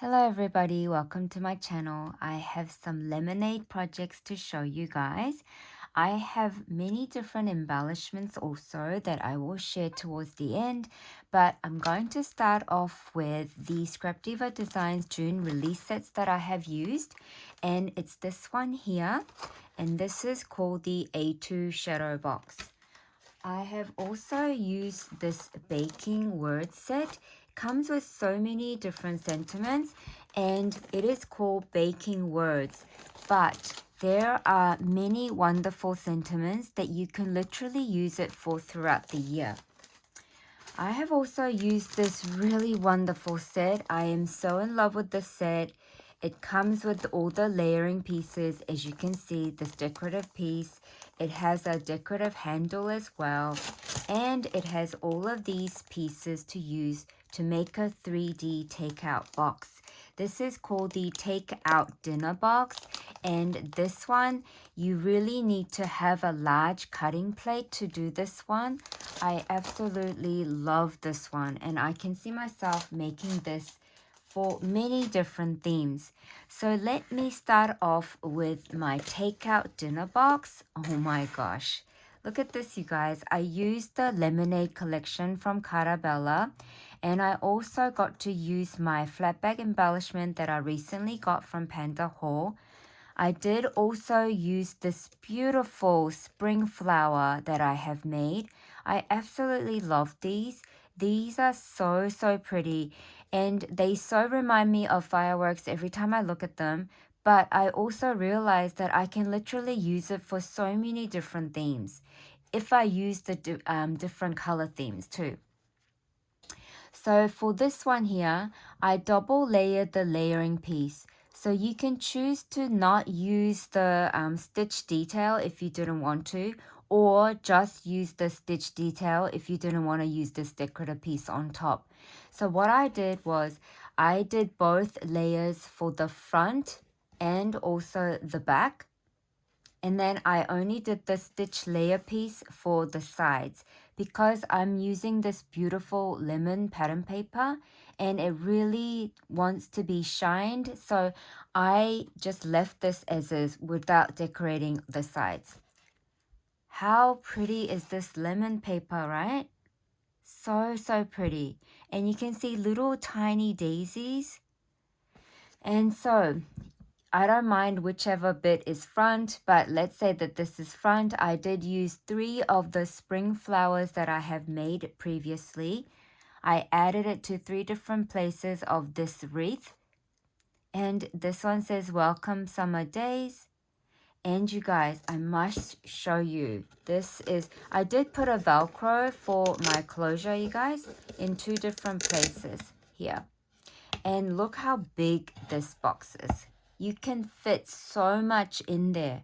Hello everybody, welcome to my channel. I have some lemonade projects to show you guys. I have many different embellishments also that I will share towards the end, but I'm going to start off with the Scrapdiva Designs June release sets that I have used, and it's this one here, and this is called the A2 Shadow Box. I have also used this baking word set. Comes with so many different sentiments and it is called baking words, but there are many wonderful sentiments that you can literally use it for throughout the year. I have also used this really wonderful set. I am so in love with this set. It comes with all the layering pieces. As you can see, this decorative piece. It has a decorative handle as well. And it has all of these pieces to use to make a 3D takeout box. This is called the takeout dinner box. And this one, you really need to have a large cutting plate to do this one. I absolutely love this one, and I can see myself making this for many different themes. So let me start off with my takeout dinner box. Oh my gosh. Look at this, you guys. I used the lemonade collection from Carta, and I also got to use my flat bag embellishment that I recently got from Panda Haul. I did also use this beautiful spring flower that I have made. I absolutely love these. These are so pretty and they so remind me of fireworks every time I look at them. But I also realized that I can literally use it for so many different themes if I use the different color themes too. So for this one here, I double layered the layering piece. So you can choose to not use the stitch detail if you didn't want to, or just use the stitch detail if you didn't want to use this decorative piece on top. So what I did was I did both layers for the front and also the back. And then I only did the stitch layer piece for the sides because I'm using this beautiful lemon pattern paper and it really wants to be shined. So I just left this as is without decorating the sides. How pretty is this lemon paper, right? So pretty. And you can see little tiny daisies. And so I don't mind whichever bit is front, but let's say that this is front. I did use 3 of the spring flowers that I have made previously. I added it to 3 different places of this wreath. And this one says, welcome summer days. And you guys, I must show you. This is, I did put a Velcro for my closure, you guys, in 2 different places here. And look how big this box is. You can fit so much in there.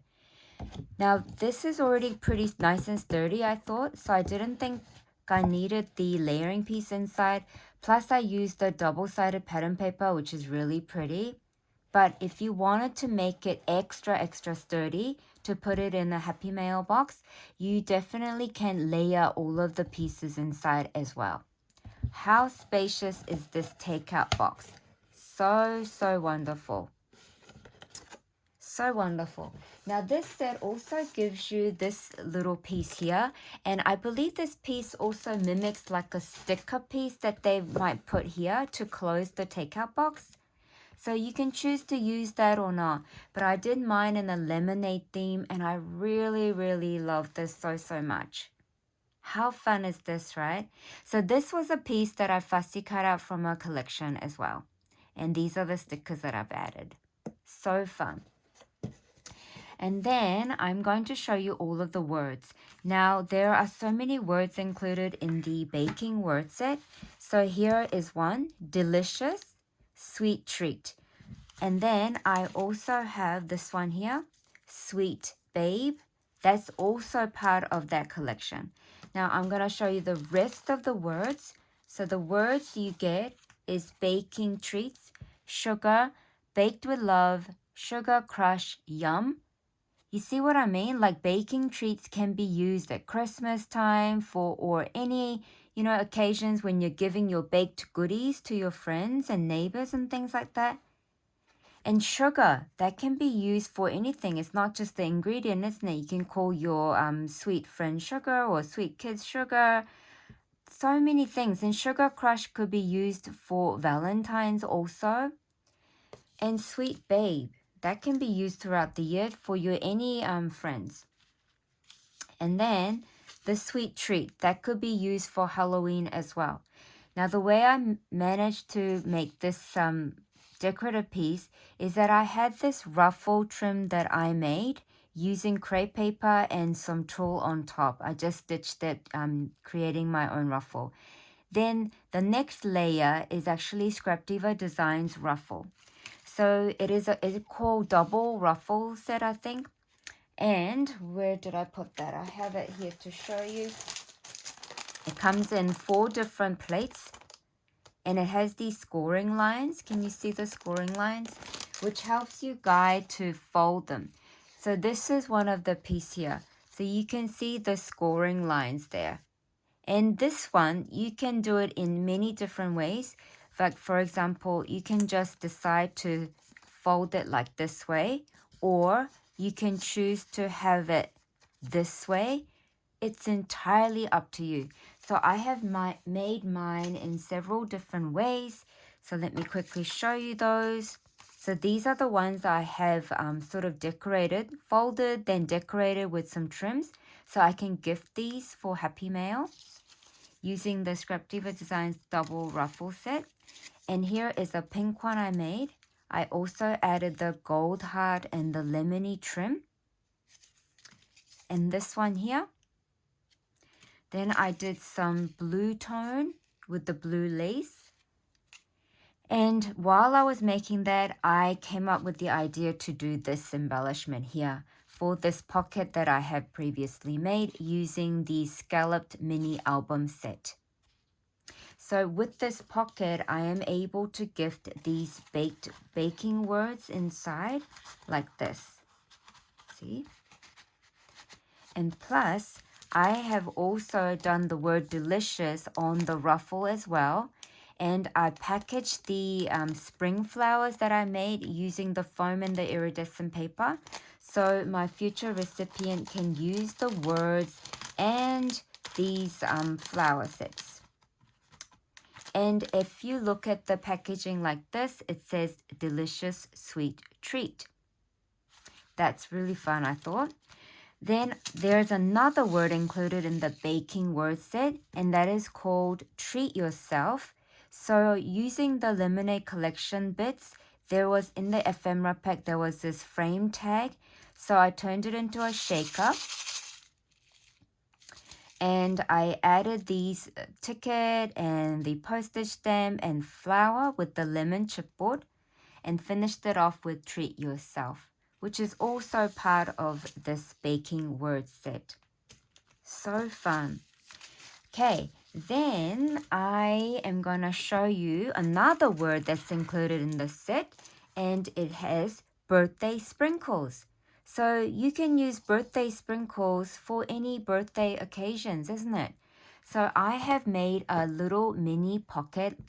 Now, this is already pretty nice and sturdy, I thought. So I didn't think I needed the layering piece inside. Plus, I used the double-sided pattern paper, which is really pretty. But if you wanted to make it extra sturdy to put it in a Happy Mail box, you definitely can layer all of the pieces inside as well. How spacious is this takeout box? So wonderful. So wonderful. Now this set also gives you this little piece here, and I believe this piece also mimics like a sticker piece that they might put here to close the takeout box. So you can choose to use that or not, but I did mine in a lemonade theme and I really love this so much. How fun is this, right? So this was a piece that I fussy cut out from a collection as well. And these are the stickers that I've added. So fun. And then I'm going to show you all of the words. Now, there are so many words included in the baking word set. So here is one, delicious, sweet treat. And then I also have this one here, sweet babe. That's also part of that collection. Now, I'm going to show you the rest of the words. So the words you get is baking treats, sugar, baked with love, sugar crush, yum. You see what I mean? Like baking treats can be used at Christmas time or any, you know, occasions when you're giving your baked goodies to your friends and neighbors and things like that. And sugar, that can be used for anything. It's not just the ingredient, isn't it? You can call your sweet friend sugar or sweet kids sugar. So many things. And sugar crush could be used for Valentine's also. And sweet babe, that can be used throughout the year for your any friends. And then the sweet treat, that could be used for Halloween as well. Now the way I managed to make this decorative piece is that I had this ruffle trim that I made using crepe paper and some tulle on top. I just stitched it, creating my own ruffle. Then the next layer is actually Scrapdiva Designs ruffle. So it's called double ruffle set, I think. And where did I put that? I have it here to show you. It comes in 4 different plates. And it has these scoring lines. Can you see the scoring lines? Which helps you guide to fold them. So this is one of the piece here. So you can see the scoring lines there. And this one, you can do it in many different ways. Like, for example, you can just decide to fold it like this way, or you can choose to have it this way. It's entirely up to you. So I have made mine in several different ways. So let me quickly show you those. So these are the ones I have sort of decorated, folded, then decorated with some trims. So I can gift these for Happy Mail using the Scrapdiva Designs double ruffle set. And here is a pink one I made. I also added the gold heart and the lemony trim. And this one here. Then I did some blue tone with the blue lace. And while I was making that, I came up with the idea to do this embellishment here for this pocket that I had previously made using the Scalloped mini album set. So with this pocket, I am able to gift these baking words inside like this. See? And plus, I have also done the word delicious on the ruffle as well. And I packaged the spring flowers that I made using the foam and the iridescent paper. So my future recipient can use the words and these flower sets. And if you look at the packaging like this, it says delicious sweet treat. That's really fun, I thought. Then there's another word included in the baking word set, and that is called treat yourself. So using the lemonade collection bits, there was in the ephemera pack, there was this frame tag. So I turned it into a shaker. And I added these ticket and the postage stamp and flower with the lemon chipboard and finished it off with treat yourself, which is also part of this baking word set. So fun. Okay, then I am going to show you another word that's included in the set, and it has birthday sprinkles. So you can use birthday sprinkles for any birthday occasions, isn't it? So I have made a little mini pocket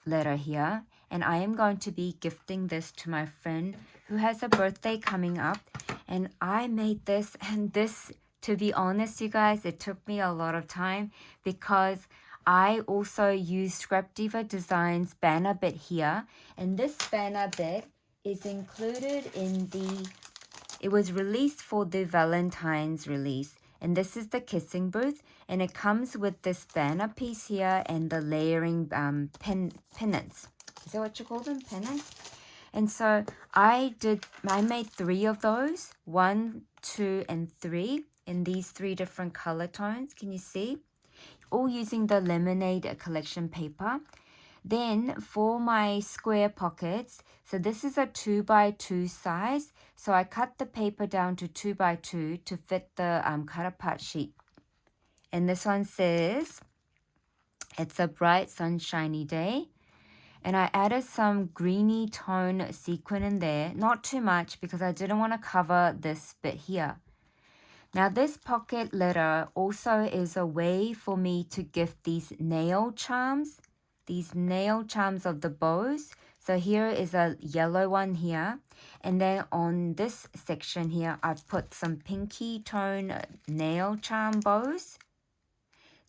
letter here, and I am going to be gifting this to my friend who has a birthday coming up. And I made this, and this, to be honest, you guys, it took me a lot of time because I also used Scrapdiva Designs banner bit here. And this banner bit is included in it was released for the Valentine's release. And this is the kissing booth. And it comes with this banner piece here and the layering pennants. Is that what you call them? Pennants? And so I made 3 of those. 1, 2, and 3 in these 3 different color tones. Can you see? All using the lemonade collection paper. Then for my square pockets, so this is a 2x2 size. So I cut the paper down to 2x2 to fit the cut apart sheet. And this one says, it's a bright sunshiny day. And I added some greeny tone sequin in there. Not too much because I didn't want to cover this bit here. Now this pocket letter also is a way for me to gift these nail charms of the bows. So here is a yellow one here, and then on this section here I've put some pinky tone nail charm bows.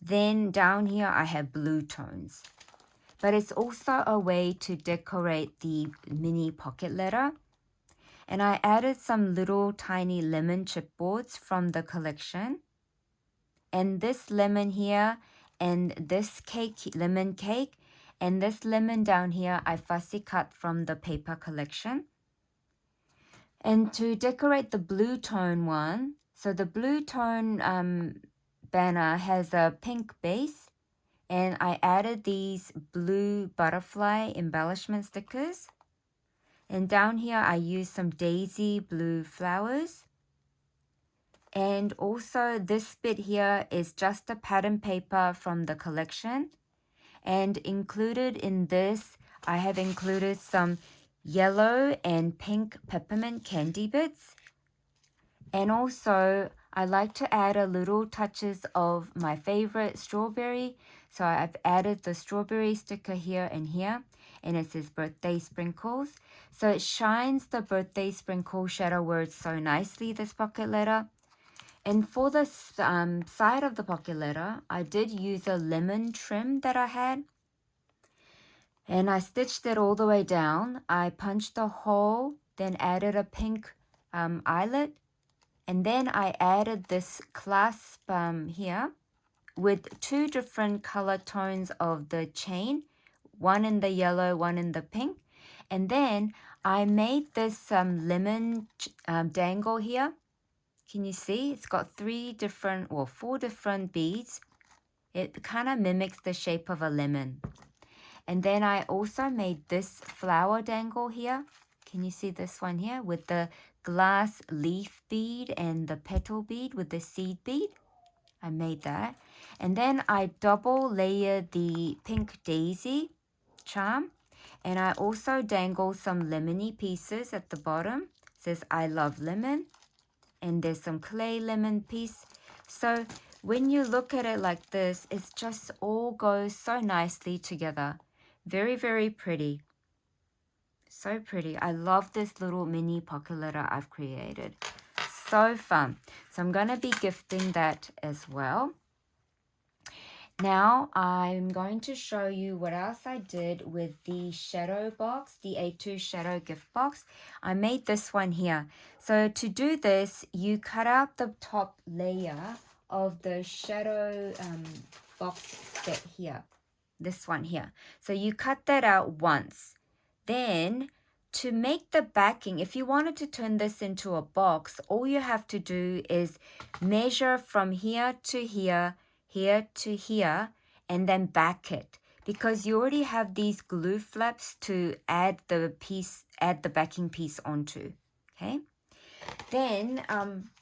Then down here I have blue tones. But it's also a way to decorate the mini pocket letter. And I added some little tiny lemon chipboards from the collection. And this lemon here, and this lemon cake, and this lemon down here, I fussy cut from the paper collection. And to decorate the blue tone one, so the blue tone banner has a pink base, and I added these blue butterfly embellishment stickers. And down here, I used some daisy blue flowers. And also this bit here is just a pattern paper from the collection. And included in this, I have included some yellow and pink peppermint candy bits. And also, I like to add a little touches of my favorite strawberry. So I've added the strawberry sticker here and here. And it says birthday sprinkles. So it shines the birthday sprinkle shadow words so nicely, this pocket letter. And for the side of the pocket letter, I did use a lemon trim that I had. And I stitched it all the way down. I punched a hole, then added a pink eyelet. And then I added this clasp here with two different color tones of the chain. One in the yellow, one in the pink. And then I made this lemon dangle here. Can you see? It's got four different beads. It kind of mimics the shape of a lemon. And then I also made this flower dangle here. Can you see this one here with the glass leaf bead and the petal bead with the seed bead? I made that. And then I double layered the pink daisy charm, and I also dangle some lemony pieces at the bottom. It says I love lemon, and there's some clay lemon piece. So when you look at it like this, it just all goes so nicely together. Very, very pretty. So pretty. I love this little mini pocket letter I've created. So fun. So I'm going to be gifting that as well. Now I'm going to show you what else I did with the shadow box, the A2 shadow gift box. I made this one here. So to do this, you cut out the top layer of the shadow box set here. This one here. So you cut that out once. Then to make the backing, if you wanted to turn this into a box, all you have to do is measure from here to here, here to here, and then back it, because you already have these glue flaps to add the backing piece onto. Okay. Then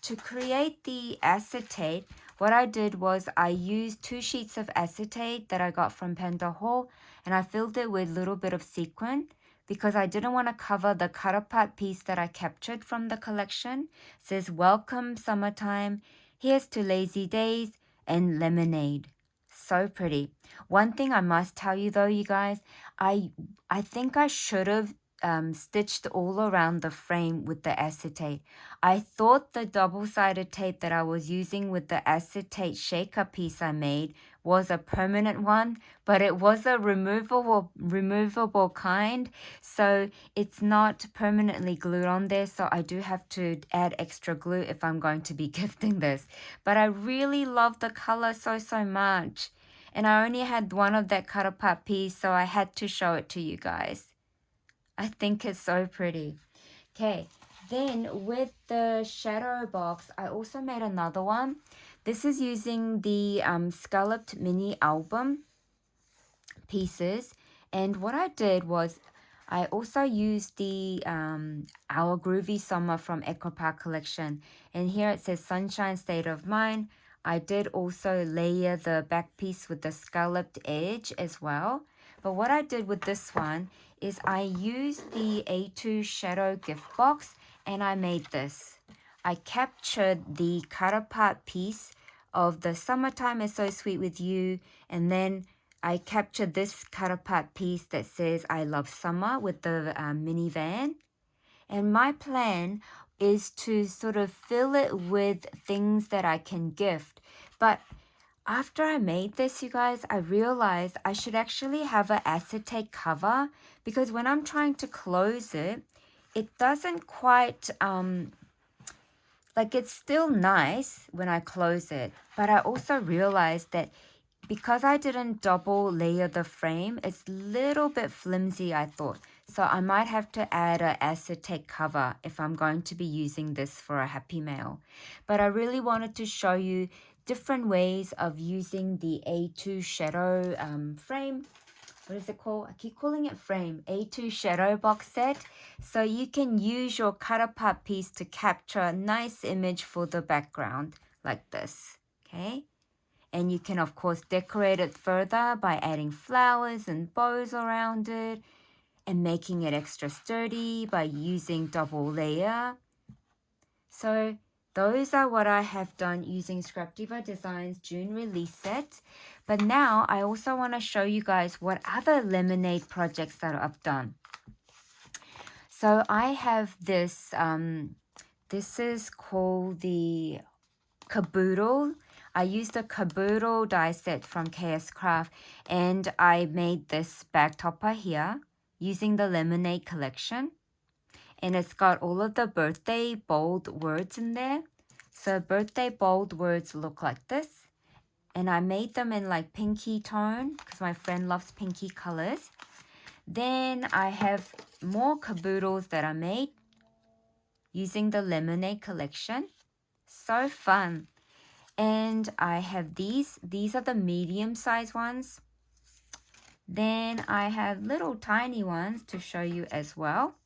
to create the acetate, what I did was I used 2 sheets of acetate that I got from Panda Hall, and I filled it with a little bit of sequin because I didn't want to cover the cut apart piece that I captured from the collection. It says, welcome summertime, here's to lazy days, and lemonade. So pretty. One thing I must tell you though, you guys, I think I should have stitched all around the frame with the acetate. I thought the double-sided tape that I was using with the acetate shaker piece I made was a permanent one, but it was a removable kind, so it's not permanently glued on there, so I do have to add extra glue if I'm going to be gifting this. But I really love the color so much, and I only had one of that cut apart piece, so I had to show it to you guys. I think it's so pretty. Okay, then with the shadow box, I also made another one. This is using the Scalloped mini album pieces. And what I did was I also used the Our Groovy Summer from Echo Park collection. And here it says Sunshine State of Mind. I did also layer the back piece with the scalloped edge as well. But what I did with this one is I used the A2 shadow gift box and I made this. I captured the cut apart piece of the Summertime is So Sweet with You, and then I captured this cut apart piece that says I love summer with the minivan. And my plan is to sort of fill it with things that I can gift. But after I made this, you guys, I realized I should actually have an acetate cover, because when I'm trying to close it, it doesn't quite, like, it's still nice when I close it. But I also realized that because I didn't double layer the frame, it's a little bit flimsy, I thought. So I might have to add an acetate cover if I'm going to be using this for a happy mail. But I really wanted to show you different ways of using the A2 shadow frame. What is it called? I keep calling it frame. A2 shadow box set. So you can use your cut apart piece to capture a nice image for the background like this. Okay. And you can, of course, decorate it further by adding flowers and bows around it and making it extra sturdy by using double layer. So those are what I have done using Scrapdiva Designs June release set. But now I also want to show you guys what other lemonade projects that I've done. So I have this, this is called the caboodle. I used a caboodle die set from KS Craft, and I made this bag topper here using the lemonade collection. And it's got all of the birthday bold words in there. So birthday bold words look like this. And I made them in like pinky tone because my friend loves pinky colors. Then I have more caboodles that I made using the lemonade collection. So fun. And I have these are the medium size ones. Then I have little tiny ones to show you as well.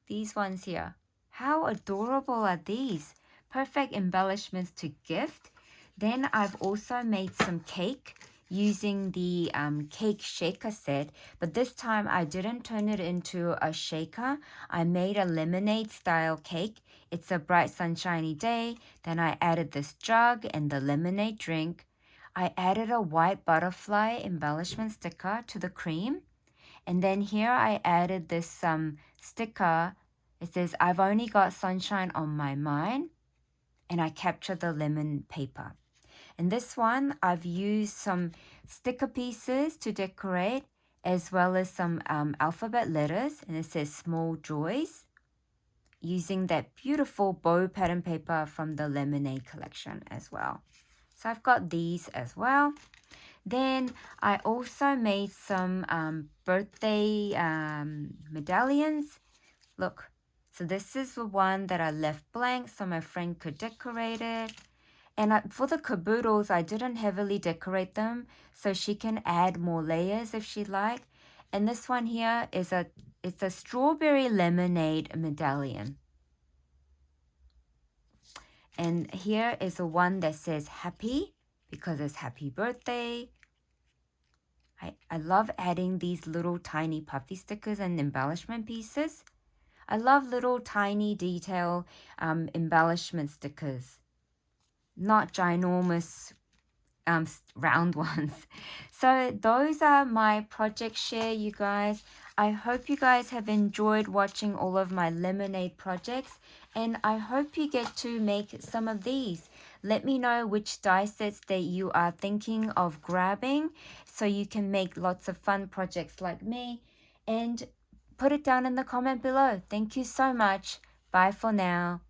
These ones here. How adorable are these? Perfect embellishments to gift. Then I've also made some cake using the cake shaker set, but this time I didn't turn it into a shaker. I made a lemonade style cake. It's a bright sunshiny day. Then I added this jug and the lemonade drink. I added a white butterfly embellishment sticker to the cream. And then here I added this sticker. It says, I've only got sunshine on my mind. And I captured the lemon paper. And this one, I've used some sticker pieces to decorate, as well as some alphabet letters. And it says Small Joys, using that beautiful bow pattern paper from the Lemonade collection as well. So I've got these as well. Then I also made some birthday medallions. Look, so this is the one that I left blank so my friend could decorate it. And for the caboodles, I didn't heavily decorate them, so she can add more layers if she'd like. And this one here is it's a strawberry lemonade medallion. And here is the one that says happy, because it's happy birthday. I love adding these little tiny puffy stickers and embellishment pieces. I love little tiny detail embellishment stickers. Not ginormous round ones. So those are my project share, you guys. I hope you guys have enjoyed watching all of my lemonade projects, and I hope you get to make some of these. Let me know which die sets that you are thinking of grabbing so you can make lots of fun projects like me, and put it down in the comment below. Thank you so much. Bye for now.